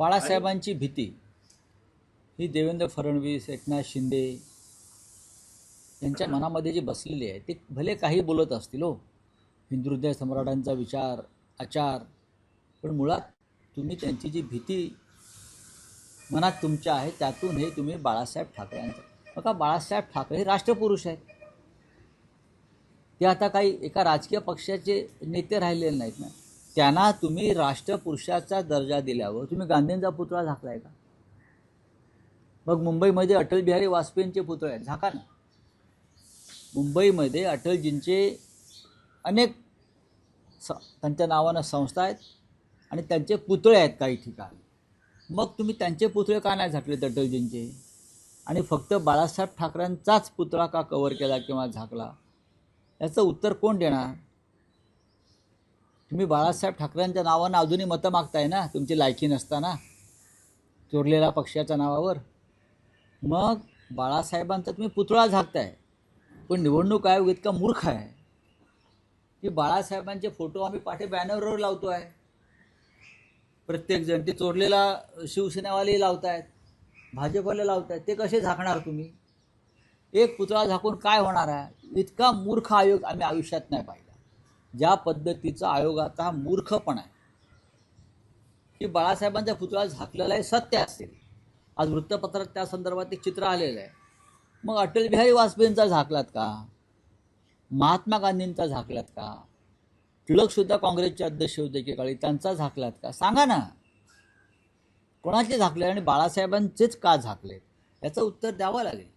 बाळासाहेबांची भीती ही देवेंद्र फडणवीस, एकनाथ शिंदे यांच्या मनामध्ये जी बसलेली आहे ते भले काही बोलत असतील हो, हिंदुहृदय सम्राटांचा विचार आचार, पण मुळात तुम्ही त्यांची जी भीती मनात तुमच्या आहे त्यातून हे तुम्ही बाळासाहेब ठाकरेंचं बघा. बाळासाहेब ठाकरे हे राष्ट्रपुरुष आहेत. ते आता काही एका राजकीय पक्षाचे नेते राहिलेले नाहीत ना. त्यांना तुम्ही राष्ट्रपुरुषाचा दर्जा दिल्यावर तुम्ही गांधींचा पुतळा झाकलाय का? मग मुंबईमध्ये अटल बिहारी वाजपेयींचे पुतळे आहेत, झाका ना. मुंबईमध्ये अटलजींचे अनेक त्यांच्या नावानं संस्था आहेत आणि त्यांचे पुतळे आहेत काही ठिकाणी. मग तुम्ही त्यांचे पुतळे का नाही झाकलेत अटलजींचे, आणि फक्त बाळासाहेब ठाकरेंचाच पुतळा का कव्हर केला किंवा झाकला? याचं उत्तर कोण देणार? तुम्ही बाळासाहेब ठाकरेंच्या नावानं अजूनही मतं मागताय ना, तुमची लायकी नसताना चोरलेल्या पक्षाच्या नावावर. मग बाळासाहेबांचा तुम्ही पुतळा झाकताय, पण निवडणूक आयोग इतका मूर्ख आहे की बाळासाहेबांचे फोटो आम्ही पाठे बॅनरवर लावतो आहे. प्रत्येकजण ते चोरलेला शिवसेनावाले लावत आहेत, भाजपवाले लावत आहेत. ते कसे झाकणार तुम्ही? एक पुतळा झाकून काय होणार आहे? इतका मूर्ख आयोग आम्ही आयुष्यात नाही पाहिला. ज्या पद्धतीचा आयोगाचा हा मूर्खपणा आहे की बाळासाहेबांचा पुतळा झाकलेला आहे सत्य असेल. आज वृत्तपत्रात त्या संदर्भात एक चित्र आलेलं आहे. मग अटल बिहारी वाजपेयींचा झाकलात का? महात्मा गांधींचा झाकलात का? टिळकसुद्धा काँग्रेसचे अध्यक्ष होते एकेकाळी, त्यांचा झाकलात का? सांगा ना, कोणाचे झाकले आणि बाळासाहेबांचेच का झाकले? याचं उत्तर द्यावं लागेल.